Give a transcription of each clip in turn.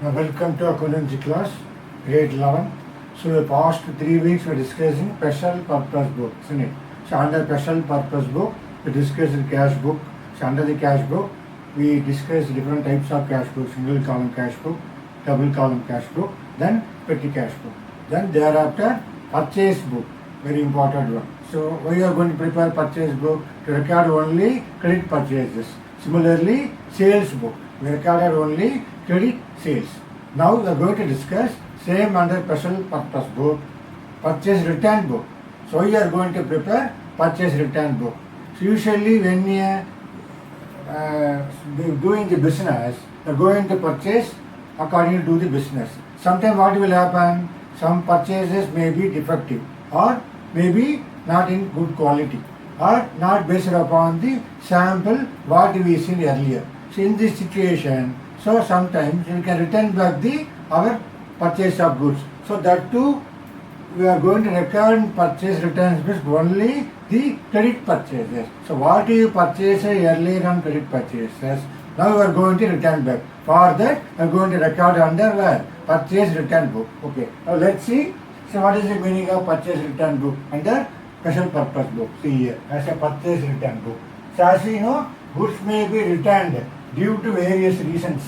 Now welcome to accountancy class, grade 11. So the past 3 weeks we are discussing special purpose book, isn't it? So under special purpose book, we discussed cash book. So under the cash book, we discussed different types of cash book, single column cash book, double column cash book, then petty cash book. Then thereafter, purchase book, very important one. So we are going to prepare purchase book to record only credit purchases. Similarly, sales book, we recorded only credit sales. Now we are going to discuss same under special purpose book, purchase return book. So we are going to prepare purchase return book. So usually when we are doing the business, we are going to purchase according to the business. Sometimes what will happen? Some purchases may be defective or maybe not in good quality or not based upon the sample what we seen earlier. So in this situation, so sometimes you can return back our purchase of goods. So that too we are going to record purchase returns with only the credit purchases. So what you purchased earlier on credit purchases, now we are going to return back. For that we are going to record under where? Purchase return book. Okay. Now let's see. So what is the meaning of purchase return book under special purpose book? See here as a purchase return book. So as you know, goods may be returned due to various reasons.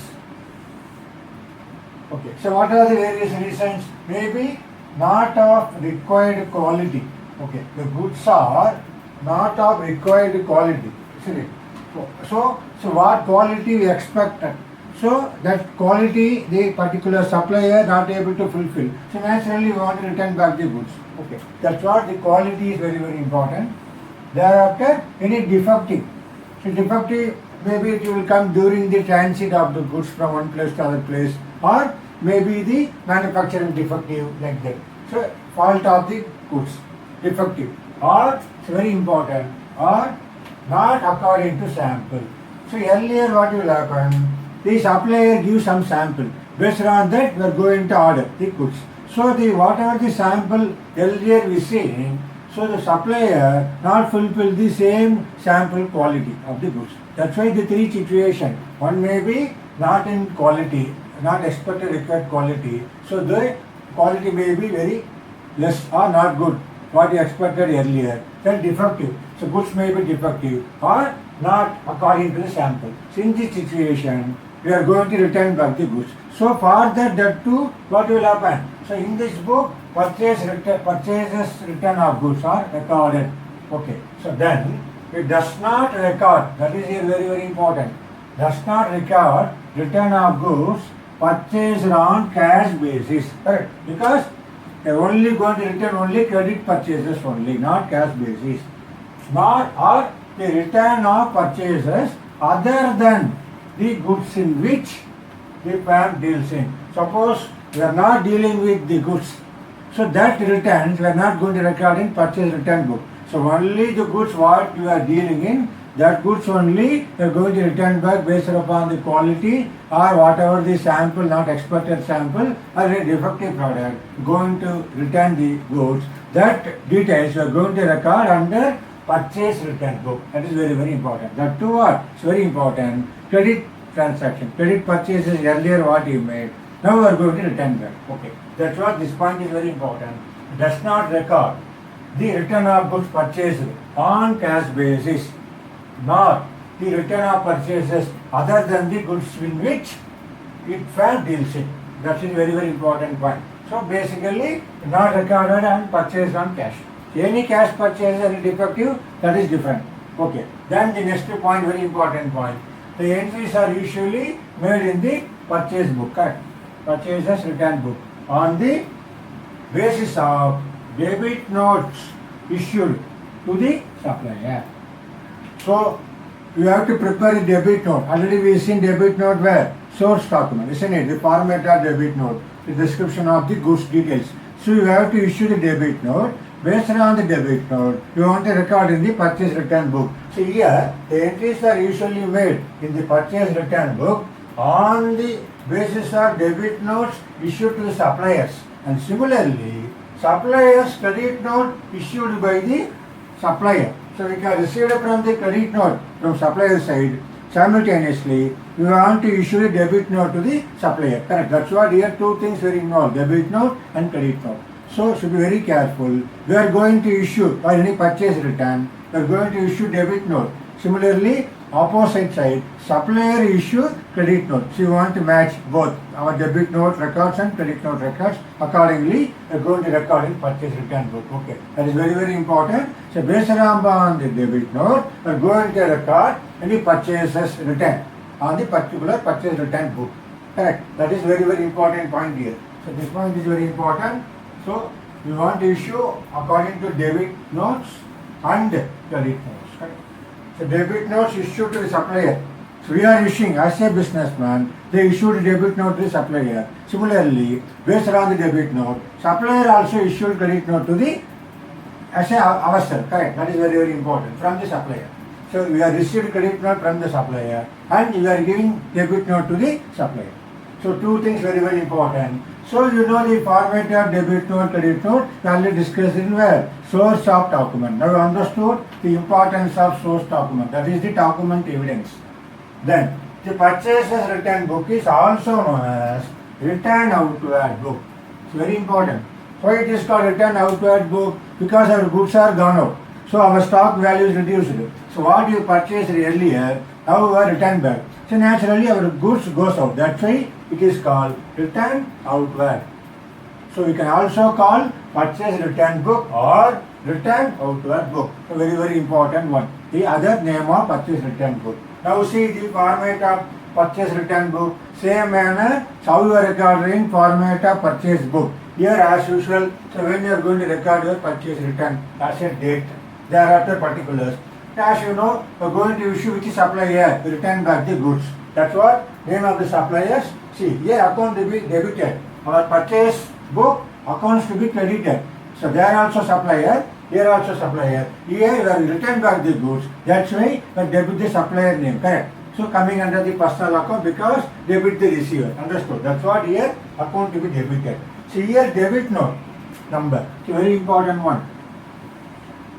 Okay, so what are the various reasons? Maybe not of required quality. Okay, the goods are not of required quality. Isn't it? So what quality we expected? So that quality the particular supplier not able to fulfill. So naturally we want to return back the goods. Okay, that's what the quality is very important. Thereafter, any defective. So defective, maybe it will come during the transit of the goods from one place to other place, or maybe the manufacturing defective like that. So fault of the goods, defective, or it's very important, or not according to sample. So earlier what will happen? The supplier gives some sample. Based on that, we are going to order the goods. So the whatever the sample earlier we see, so the supplier not fulfill the same sample quality of the goods. That's why the three situation. One may be not in quality, not expected required quality. So the quality may be very less or not good, what you expected earlier. Then defective. So goods may be defective or not according to the sample. So in this situation, we are going to return back the goods. So for that too, what will happen? So in this book, purchases return of goods are recorded. Okay. So then it does not record. That is here very important. Does not record return of goods purchased on cash basis. Correct? Because they are only going to return only credit purchases only, not cash basis. Nor or the return of purchases other than the goods in which the firm deals in. Suppose we are not dealing with the goods, so that returns we are not going to record in purchase return book. So only the goods what you are dealing in, that goods only you are going to return back based upon the quality or whatever the sample, not expected sample or a defective product, going to return the goods. That details you are going to record under purchase return book. That is very important. That too what? It's very important. Credit transaction, credit purchases earlier what you made. Now we are going to return back. Okay. That's what this point is very important. It does not record the return of goods purchased on cash basis, nor the return of purchases other than the goods in which it firm deals in. That is very important point. So basically, not recorded and purchased on cash. Any cash purchase is defective, that is different. Okay. Then the next point, very important point. The entries are usually made in the purchase book, correct? Purchases return book on the basis of debit notes issued to the supplier. So you have to prepare a debit note. Already we have seen debit note where? Source document, isn't it? The format of debit note, the description of the goods details. So you have to issue the debit note. Based on the debit note, you want to record in the purchase return book. So here, the entries are usually made in the purchase return book on the basis of debit notes issued to the suppliers. And similarly, suppliers credit note issued by the supplier. So we can receive from the credit note from supplier side. simultaneously we want to issue a debit note to the supplier. Correct. That's what here two things are involved, debit note and credit note. So should be very careful. We are going to issue or any purchase return, we are going to issue debit note. Similarly, opposite side, supplier issue credit note. So you want to match both our debit note records and credit note records. Accordingly, we are going to record in purchase return book. Okay, that is very, very important. So based on the debit note, we are going to record any purchases return on the particular purchase return book. Correct. That is very, very important point here. So this point is very important. So we want to issue according to debit notes and credit notes. Correct. So debit notes issued to the supplier. So we are issuing as a businessman, they issued a debit note to the supplier. Similarly, based on the debit note, supplier also issued credit note to the as a ourselves. Correct. That is very, very important from the supplier. So we are received credit note from the supplier and we are giving debit note to the supplier. So two things very, very important. So you know the format of debit note, credit note, we already discussed in where? Source of document. Now you understood the importance of source document. That is the document evidence. Then the purchases return book is also known as return outward book. It's very important. Why it is called return outward book? Because our goods are gone out. So our stock value is reduced. So what you purchased earlier, now we are returned back. So naturally our goods goes out. That's why it is called return outward. So we can also call purchase return book or return outward book. A very, very important one. The other name of purchase return book. Now see the format of purchase return book. Same manner, how you are recording format of purchase book. Here as usual, so when you are going to record your purchase return as a date, thereafter particulars. As you know, we are going to issue which is supplier, return back the goods. That's what name of the suppliers. See, here account to be debited. Our purchase book accounts to be credited. So there also supplier, here also supplier. Here we are return back the goods. That's why we debit the supplier name. Correct. So coming under the personal account because debit the receiver. Understood? That's what here account to be debited. See here debit note number. It's a very important one.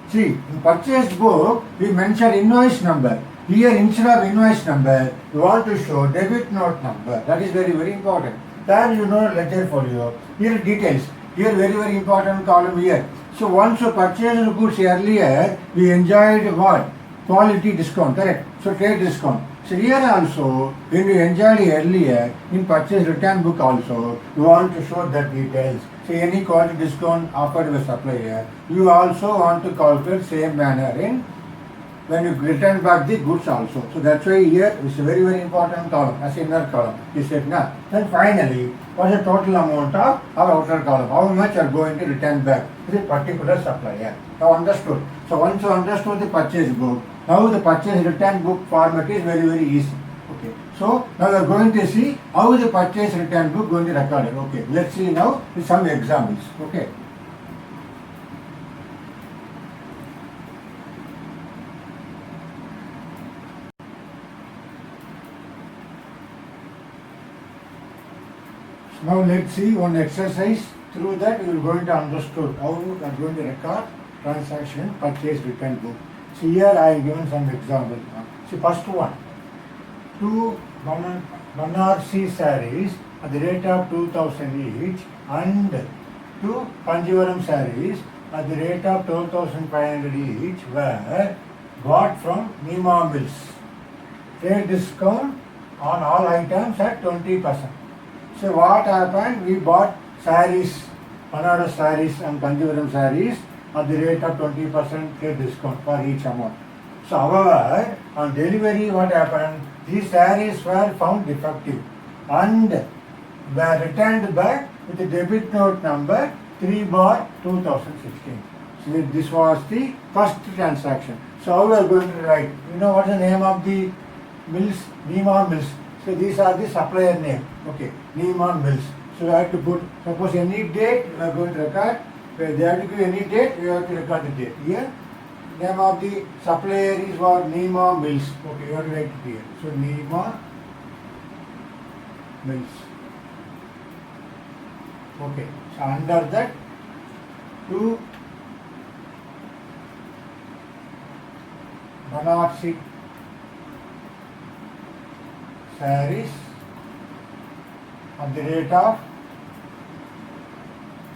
See, in purchase book, we mention invoice number. Here, instead of invoice number, we want to show debit note number. That is very, very important. There you know ledger folio. Here details. Here very, very important column here. So once you purchased goods earlier, we enjoyed what? Quality discount, correct? So trade discount. So here also, when we enjoyed earlier, in purchase return book also, we want to show that details. So any quality discount offered by supplier, you also want to calculate same manner in when you return back the goods also. So that's why here it's a very, very important column as inner column. You said now. Then finally, what's the total amount of our outer column? How much are going to return back to the particular supplier? Now understood. So once you understood the purchase book, now the purchase return book format is very, very easy. Okay. So now we are going to see how the purchase return book going to record it. Okay. Let's see now with some examples. Okay. Now let's see one exercise. Through that we are going to understand how we are going to record transaction purchase return book. See here I have given some example. See first one. 2 Banarsi sarees at the rate of 2000 each and 2 Kanjivaram sarees at the rate of 12,500 each were bought from Nima Mills. Trade discount on all items at 20%. So what happened? We bought sarees, Banaras sarees and Kanjivaram sarees at the rate of 20% trade discount for each amount. So however, on delivery what happened? These sarees were found defective and were returned back with the debit note number 3/2016. So this was the first transaction. So how we are going to write? You know what is the name of the mills? Nima Mills. So these are the supplier name. Okay, Nima Mills. So we have to put, suppose any date we are going to record. Where they have to give any date, we have to record the date. Here, name of the supplier is what? Nima Mills. Okay, you have to write it here. So Nima Mills. Okay, so under that, to Banarsi sarees at the rate of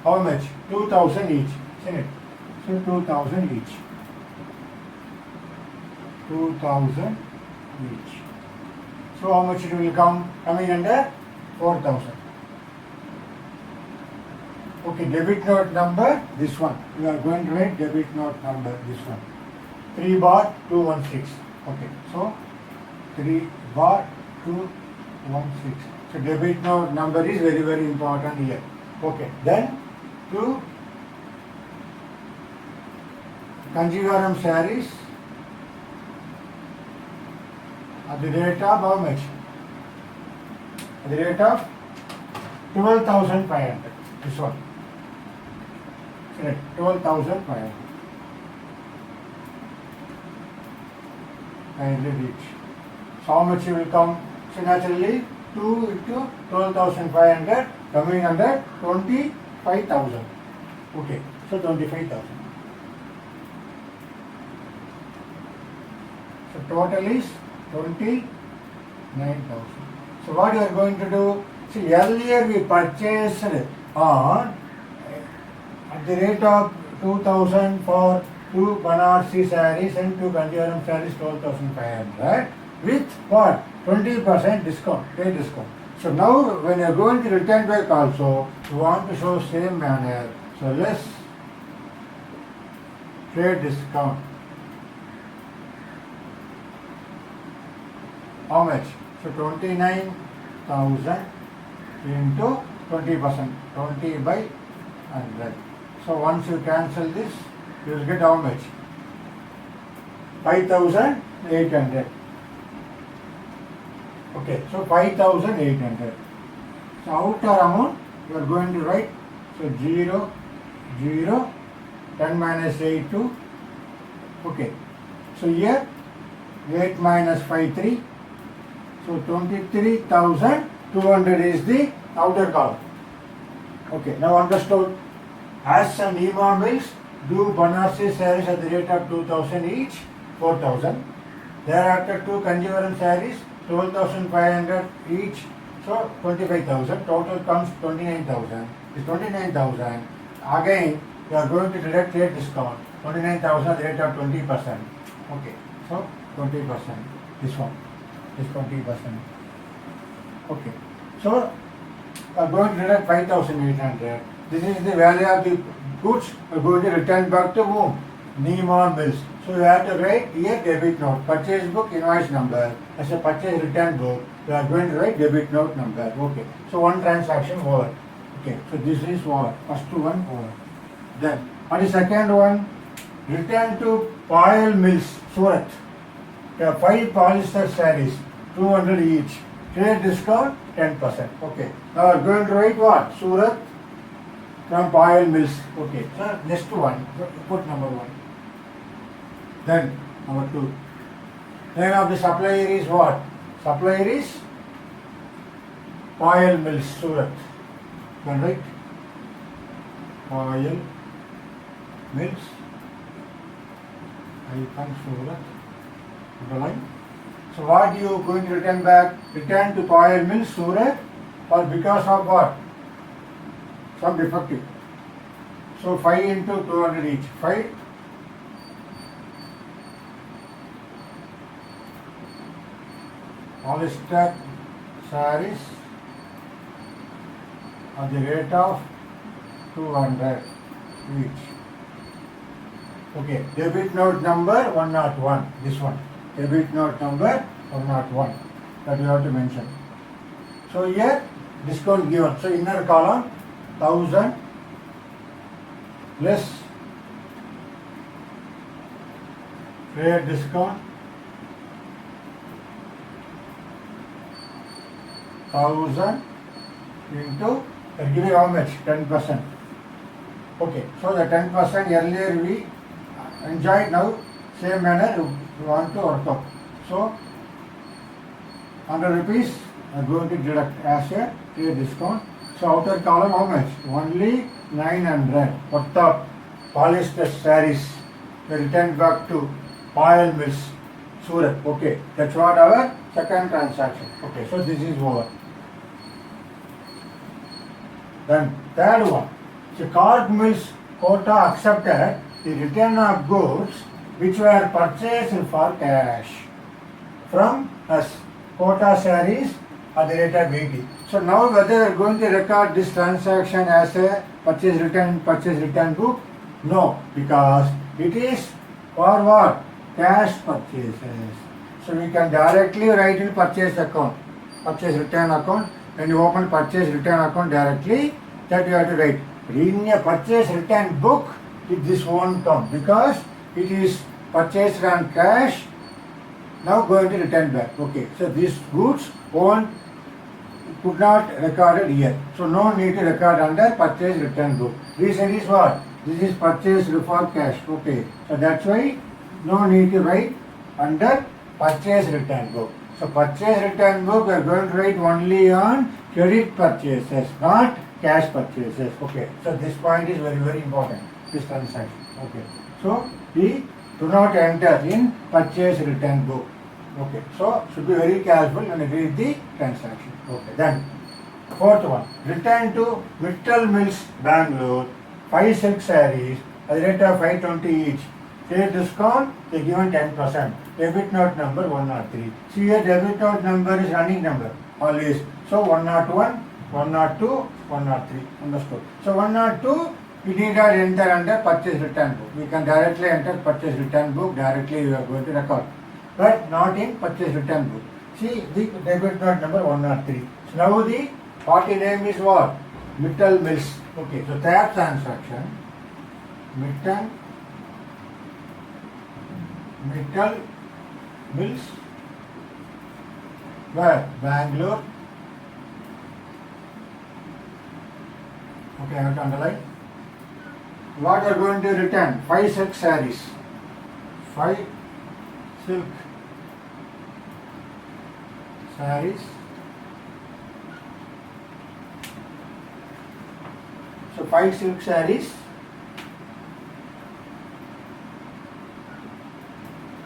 how much? 2000 each, isn't it? So 2000 each. 2000 each. So how much it will come? Coming under 4000. Okay, debit note number, this one. We are going to write debit note number, this one. 3 bar 216. Okay, so 3 bar 216. So debit note number is very, very important here. Okay, then to Kanjivaram sarees at the rate of how much? At the rate of 12,500. This one. Correct. 12,500. And each. So how much will come? So naturally 2 into 12,500 coming under 25,000. Okay. So 25,000. So total is 29,000. So what you are going to do? See, earlier we purchased on at the rate of 2,000 for 2 Banarsi sarees and 2 Kanjivaram sarees, 12,500 with what? 20% discount, pay discount. So now when you are going to return back also, you want to show same manner. So less trade discount. How much? So 29,000 into 20%, 20 by 100. So once you cancel this, you will get how much? 5,800. Okay, so 5,800. So outer amount you are going to write. So 0, 0, 10 minus 8, 2. Okay, so here 8 minus 5, 3. So 23,200 is the outer column. Okay, now understood. As some Nima mills do Banarsi sarees at the rate of 2,000 each, 4,000. Thereafter 2 Kanjivaram sarees, 12,500 each, so 25,000. Total comes 29,000. This 29,000. Again, you are going to deduct trade discount. 29,000 at the rate of 20%. Okay, so 20%. This one is 20%. Okay, so you are going to deduct 5,800. This is the value of the goods you are going to return back to whom? Neiman Mills. So you have to write here debit note, purchase book, invoice number. As a purchase return book, you are going to write debit note number. Okay, so one transaction over. Okay, so this is over. First one over. Then, on the second one, return to Payal Mills, Surat. There are 5 polyester sarees, 200 each. Trade discount 10%. Okay, now we are going to write what? Surat from Payal Mills. Okay, so next one, put number 1. Then number 2. Name of the supplier is what? Supplier is Payal Mills, Surat. Can write Payal Mills icon Surat. Underline. So what you going to return back? Return to Payal Mills, Surat, or because of what? Some defective. So 5 into 200 each. 5. Polyester sarees at the rate of 200 each. Okay, debit note number 101. This one. Debit note number 101. That you have to mention. So here discount given. So inner column 1,000 less trade discount 1,000 into giving how much? 10%. Okay, so the 10% earlier we enjoyed, now same manner you want to work out. So 100 rupees are going to deduct as a trade discount. So outer column how much? Only 900 worth of polyester sarees were returned back to Payal Mills, Surat. Okay, that's what our second transaction. Okay, so this is over. Then third one. So Cork Mills quota accepted the return of goods which were purchased for cash from us. Quota sarees at the rate of 80. So now whether we are going to record this transaction as a purchase return book? No, because it is for what? Cash purchases. So we can directly write in purchase account, purchase return account. When you open purchase return account directly, that you have to write. In a purchase return book, this won't come because it is purchased on cash. Now going to return back. Okay, so these goods could not recorded here. So no need to record under purchase return book. Reason is what? This is purchased for cash. Okay, so that's why no need to write under purchase return book. So purchase return book we are going to write only on credit purchases, not cash purchases. Okay, so this point is very important. This transaction. Okay, so we do not enter in purchase return book. Okay, so should be very careful when you read the transaction. Okay, then fourth one, return to Mittal Mills, Bangalore, 5 silk sarees at the rate of 520 each. Trade discount, they given 10%. Debit note number 103. See here, debit note number is running number always. So 101, 102, 103. Understood? So 102, we need not enter under purchase return book. We can directly enter purchase return book. Directly we are going to record, but not in purchase return book. See the debit note number 103. So now the party name is what? Mittal Mills. Okay, so third transaction, Mittal Mills, where? Bangalore. Okay, I have to underline. What are going to return? 5 silk sarees. 5 silk sarees. So 5 silk sarees.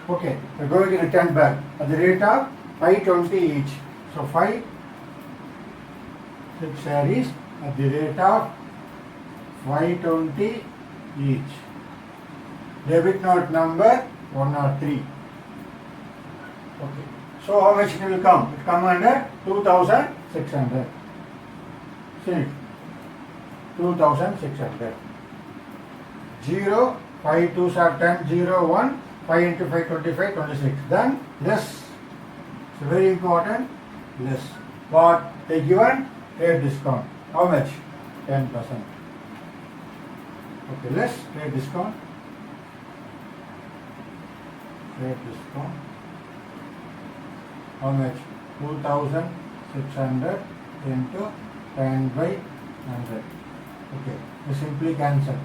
Okay, we are going to return back at the rate of 520 each. So 5 silk sarees at the rate of 520 each. Debit note number 103. Okay. So how much it will come? It will come under 2,600. See, 2,600. 0, 5 2s are 10, 0, 1, 5 into 5, 25, 26. Then less. It's very important. Less. What they given? Trade discount. How much? 10%. Okay, less trade discount. Trade discount. How much? 2,600 into 10 by 100. Okay, we simply cancel.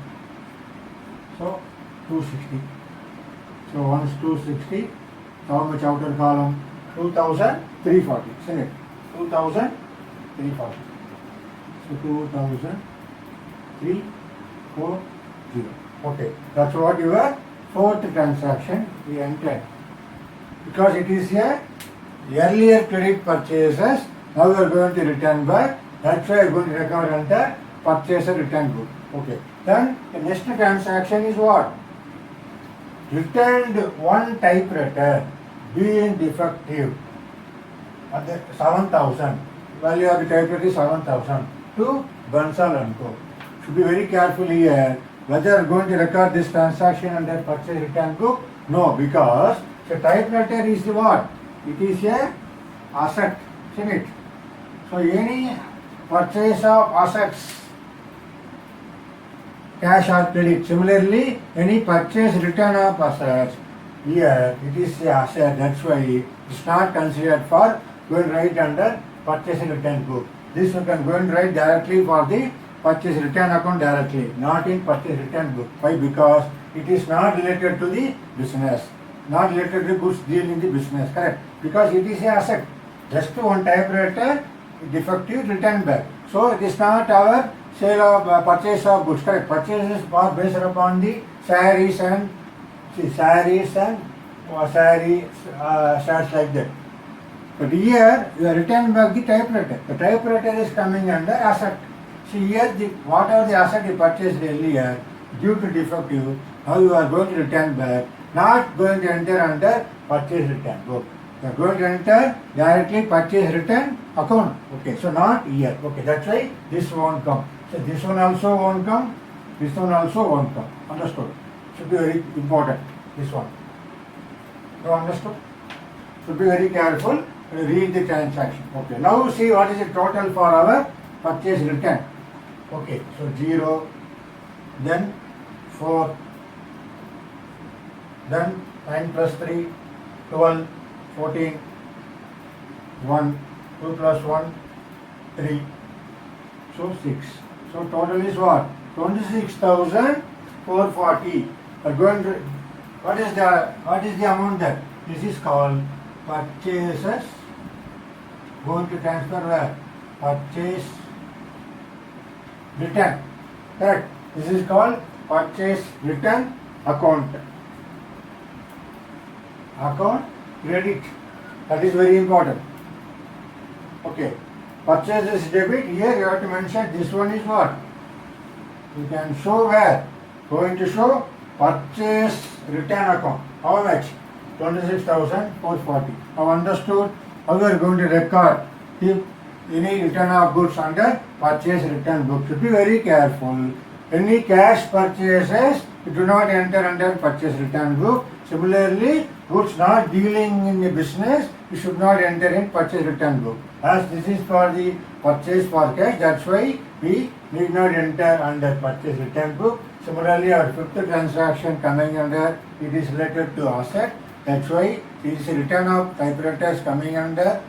So 260. So once 260, how much outer column? 2,340. Isn't it? 2,340. So 2,340. Okay, that's what your fourth transaction we entered. Because it is a earlier credit purchases, now we are going to return back. That's why we are going to record under purchaser return book. Okay. Then the next transaction is what? Returned one typewriter being defective at the 7,000. Value of the typewriter is 7,000 to Bansal and Co. Should be very careful here. Whether we are going to record this transaction under purchase return book? No, because the typewriter is the what? It is a asset, isn't it? So any purchase of assets, cash or credit. Similarly, any purchase return of assets, here it is a asset. That's why it is not considered for going right under purchase return book. This you can go and write directly for the purchase return account directly, not in purchase return book. Why? Because it is not related to the business, not related to goods deal in the business, correct? Because it is a asset. Just one typewriter, defective, return back. So it is not our sale of purchase of goods, correct? Purchases are based upon the sarees and shirts like that. But here you are returning back the typewriter. The typewriter is coming under asset. See here, whatever the asset you purchased earlier, due to defective, now you are going to return back, not going to enter under purchase return book. You are going to enter directly purchase return account. Okay, so not here. Okay, that's why this won't come. So this one also won't come, this one also won't come. Understood? Should be very important, this one. You understood? Should be very careful. Read the transaction. Okay, now see what is the total for our purchase return. Okay, so 0, then 4, then 9 plus 3, 12, 14, 1, 2 plus 1, 3, so 6. So total is what? 26,440. What is the amount there? This is called purchases. Going to transfer where? Purchase return. Correct. This is called purchase return account. Account credit. That is very important. Okay. Purchase is debit. Here you have to mention this one is what? You can show where? Going to show purchase return account. How much? 26,440. Now understood how we are going to record if any return of goods under purchase return book. Should be very careful. Any cash purchases you do not enter under purchase return book. Similarly, goods not dealing in the business you should not enter in purchase return book. As this is for the purchase for cash, that's why we need not enter under purchase return book. Similarly, our fifth transaction coming under, it is related to asset. That's why it is return of typewriters coming under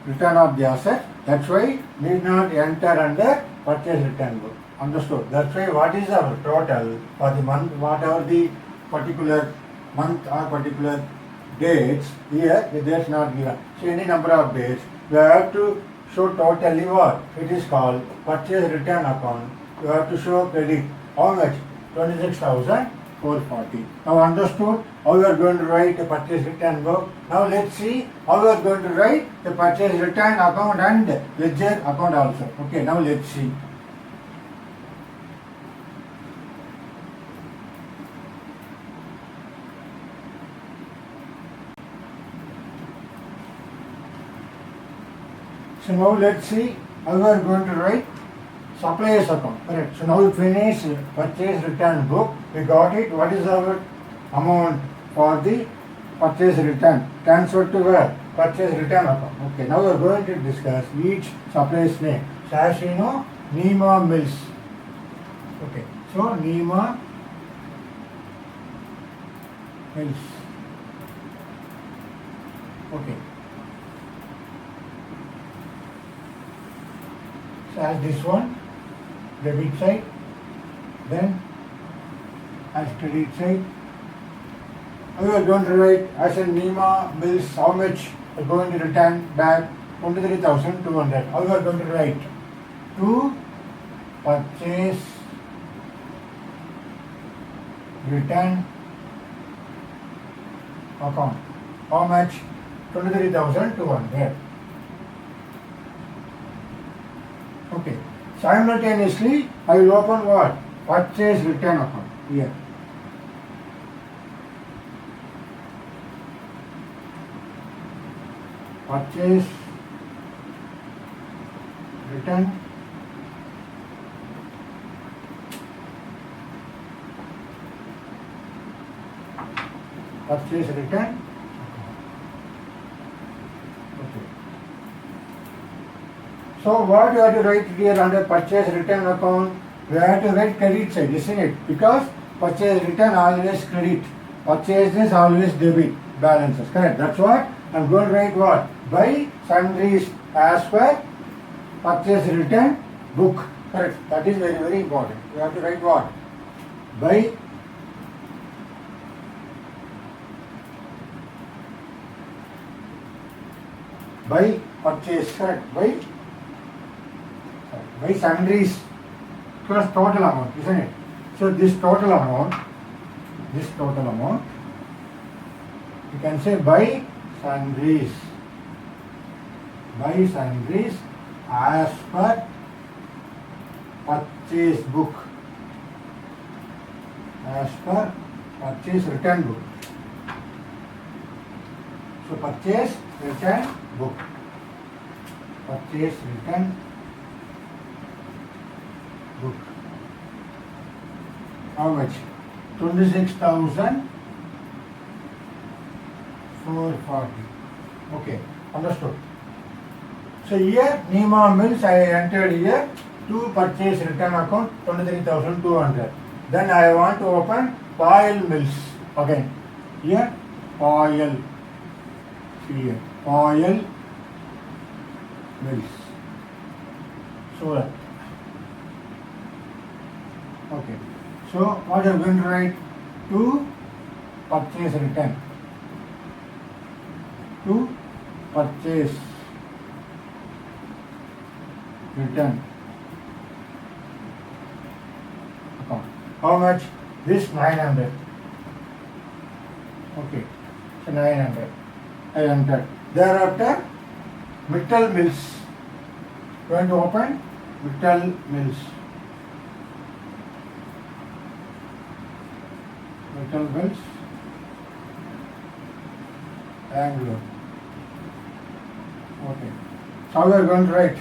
return of the asset. That's why need not enter under purchase return book. Understood? That's why what is our total for the month, whatever the particular month or particular dates, here the dates not given. So any number of dates, we have to show totally what? It is called purchase return account. You have to show credit. How much? 26,440. Now understood how we are going to write a purchase return book. Now let's see how we are going to write the purchase return account and ledger account also. Okay, now let's see. So now let's see how we are going to write suppliers account. Correct. So now we finish purchase return book. We got it. What is our amount for the purchase return? Transferred to where? Purchase return account. Okay. Now we are going to discuss each supplier's name. So as you know, Nima Mills. Okay. So Nima Mills. Okay. So as this one, debit side, then as credit side. We are going to write as a Nima Mills how much we are going to return back 23,200. How we are going to write? To purchase return account. How much? 23,200. Okay. Simultaneously, I will open what? Purchase return account here. Purchase return purchase return. Okay. So what you have to write here under purchase return account? We have to write credit side, isn't it? Because purchase return always credit, purchase is always debit balances. Correct? That's what I'm going to write. What? By sundries as per purchase return book. Correct? That is very, very important. You have to write what? By purchase. Correct? By sundries plus total amount, isn't it? So this total amount, you can say by sundries Buy sundries as per purchase book. As per purchase return book. So purchase return book. Purchase return book. How much? 26,440. Okay, understood. So here Nima Mills I entered here to purchase return account 23,200. Then I want to open Payal Mills again. Here Payal. See here Payal Mills. Surat. Okay. So what are you going to write? To purchase return. To purchase return account. How much? This 900. Okay. So 900. I entered. Thereafter, Mittal Mills. Going to open Mittal Mills. Mittal Mills. Bangalore. Okay. So we are going to write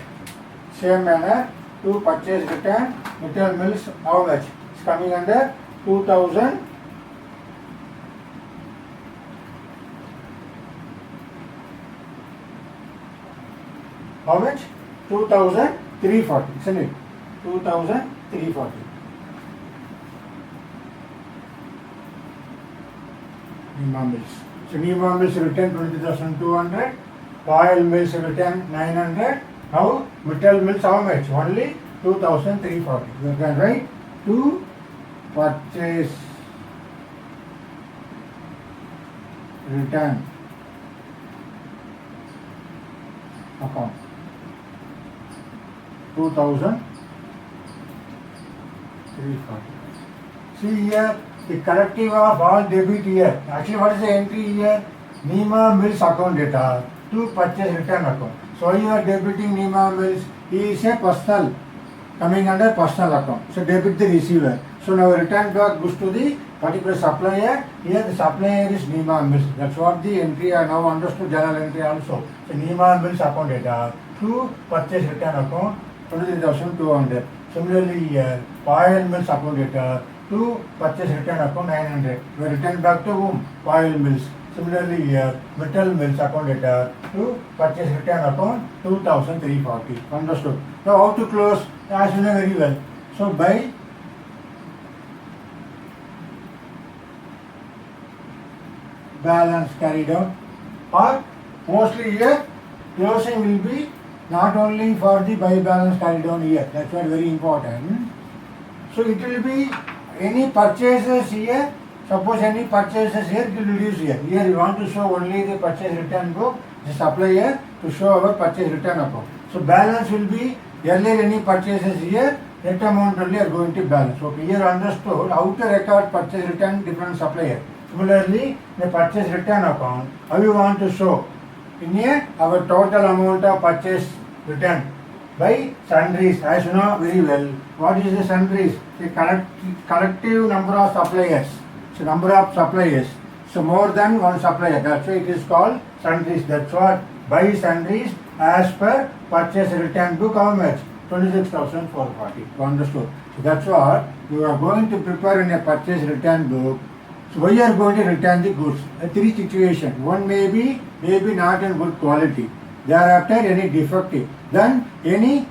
same manner to purchase return Mittal Mills. How much? It's coming under 2,000. How much? 2,340, isn't it? 2,340. Nima Mills. So Nima Mills return 20,200. Payal Mills return 900. Now Mittal Mills how much? Only 2,340. You can write to purchase return account. 2,340. See here the collective of all debit here. Actually, what is the entry here? Nima Mills account data to purchase return account. So you are debiting Nima Mills. He is a personal, coming under personal account. So debit the receiver. So now return back goes to the particular supplier. Here the supplier is Nima Mills. That's what the entry I now understood journal entry also. So Nima Mills account data to purchase return account 23,200. Similarly here Payal Mills account data to purchase return account 900. We return back to whom? Payal Mills. Similarly here Mittal Mills account data to purchase return account 2,340. Understood? Now how to close? As you know very well. So by balance carried out, or mostly here closing will be not only for the by balance carried on here. That's what very important. So it will be any purchases here. Suppose any purchases here, it will reduce here. Here you want to show only the purchase return book, the supplier to show our purchase return account. So balance will be earlier any purchases here, net amount only are going to balance. Okay, here understood how to record purchase return different supplier. Similarly, the purchase return account, how you want to show? In here, our total amount of purchase return by sundries, as you know very well. What is the sundries? The collective number of suppliers. So number of suppliers. So more than one supplier. That's why it is called sundries. That's what by sundries as per purchase return book. How much? 26,440. Understood? So that's what you are going to prepare in a purchase return book. So we are going to return the goods. Three situations. One may be not in good quality. Thereafter any defective. Then any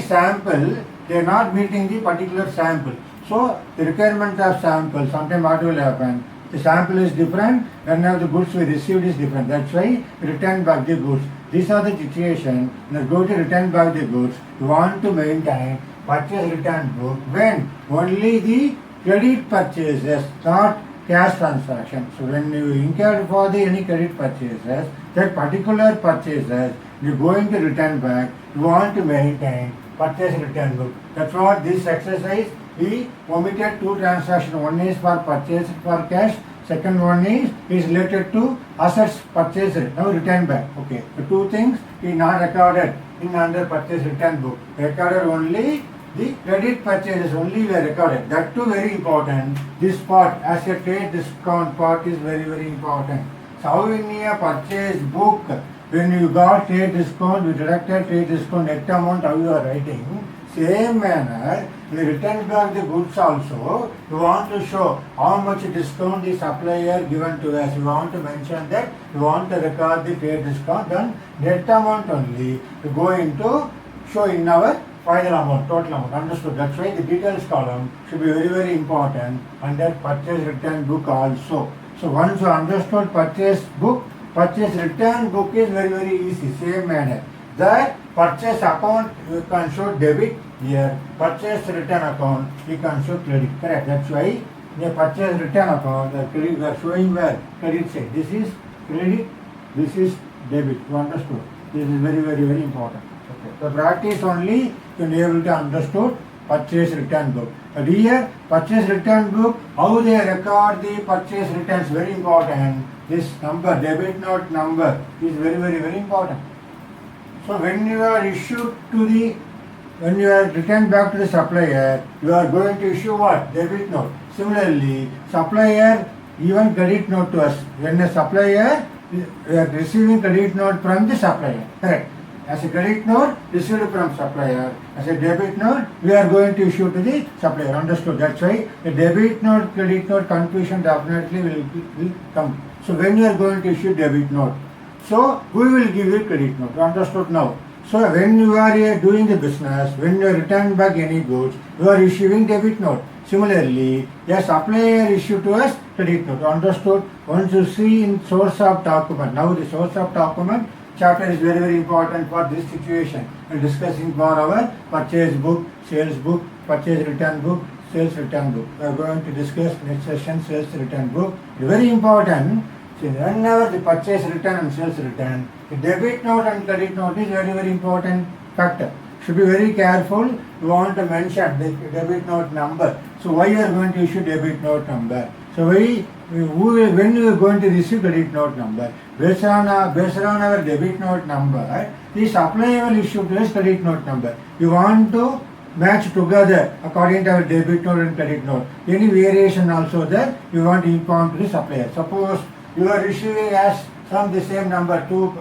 sample, they are not meeting the particular sample. So the requirement of sample, sometimes what will happen? The sample is different and now the goods we received is different. That's why we return back the goods. These are the situations. Now go to return back the goods. You want to maintain purchase return book when only the credit purchases, not cash transaction. So when you incur for the any credit purchases, that particular purchases you are going to return back, you want to maintain purchase return book. That's what this exercise we omitted two transactions. One is for purchase for cash, Second one is related to assets purchased, now return back. Okay, the two things is not recorded in under purchase return book. Recorded only the credit purchases only were recorded. That too very important. This part as a trade discount part is very very important. So how in a purchase book, when you got trade discount, you deducted trade discount net amount, how you are writing, same manner, you return back the goods also, you want to show how much discount the supplier given to us. You want to mention that, you want to record the trade discount, then net amount only, you go into show in our final amount, total amount. Understood? That's why the details column should be very very important under purchase return book also. So once you understood purchase book, purchase return book is very very easy, same manner. The purchase account you can show debit here, purchase return account you can show credit, correct? That's why the purchase return account, the credit we are showing where credit side. This is credit, this is debit. You understood? This is very very very important. Okay. The practice only you can be able to understood purchase return book. But here purchase return book, how they record the purchase returns, very important. This number, debit note number is very very very important. So when you are issued to the, when you are returned back to the supplier, you are going to issue what? Debit note. Similarly, supplier even credit note to us. When a supplier, we are receiving credit note from the supplier, correct? As a credit note received from supplier, as a debit note we are going to issue to the supplier. Understood? That's why the debit note, credit note confusion definitely will come. So when you are going to issue debit note, so we will give you credit note. Understood now? So when you are doing the business, when you return back any goods, you are issuing debit note. Similarly, a supplier issue to us credit note. Understood? Once you see in source of document, now the source of document chapter is very very important for this situation. We are discussing for our purchase book, sales book, purchase return book, sales return book. We are going to discuss next session sales return book. Very important. So whenever the purchase return and sales return, the debit note and credit note is very very important factor. Should be very careful. You want to mention the debit note number. So why you are going to issue debit note number? So when you are going to receive credit note number, based on our debit note number, the supplier will issue to us credit note number. You want to match together according to our debit note and credit note. Any variation also there, you want to inform to the supplier. Suppose you are receiving as from the same number, 2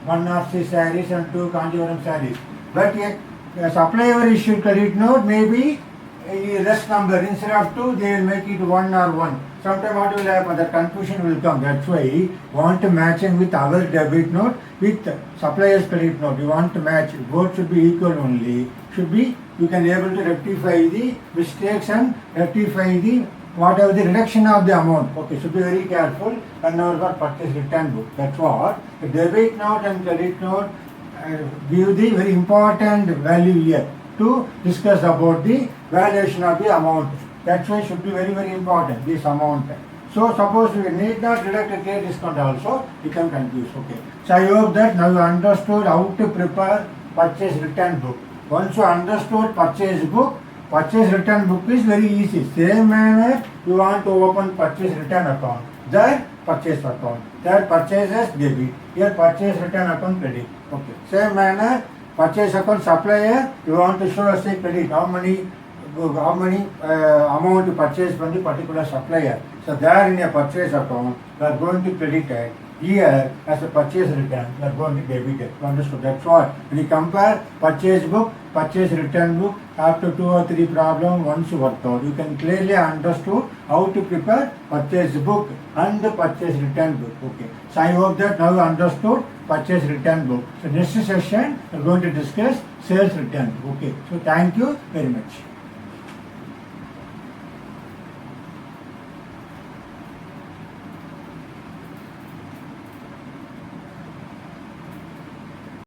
Banarsi sarees and 2 Kanjivaram sarees. But a supplier issued credit note maybe a less number. Instead of 2, they will make it 1 or 1. Sometime what will happen? The confusion will come. That's why we want to matching with our debit note with supplier's credit note. You want to match. Both should be equal only. Should be, you can able to rectify the mistakes and rectify the whatever the reduction of the amount. Okay, should be very careful and now for purchase return book. That's what the debit note and credit note give the very important value here to discuss about the valuation of the amount. That's why should be very very important, this amount. So suppose we need not deduct a trade discount also, you can confuse. Okay. So I hope that now you understood how to prepare purchase return book. Once you understood purchase book, purchase return book is very easy. Same manner you want to open purchase return account. There purchase account. There purchases debit. Here purchase return account credit. Okay. Same manner purchase account supplier, you want to show us a credit. How many amount you purchase from the particular supplier. So there in a purchase account, you are going to credit it. Here as a purchase return, you are going to debit it. Understood? That's what. When you compare purchase book, purchase return book, after 2 or 3 problems, once you work out, you can clearly understood how to prepare purchase book and the purchase return book. Okay. So I hope that now you understood purchase return book. So next session, we are going to discuss sales return. Okay. So thank you very much.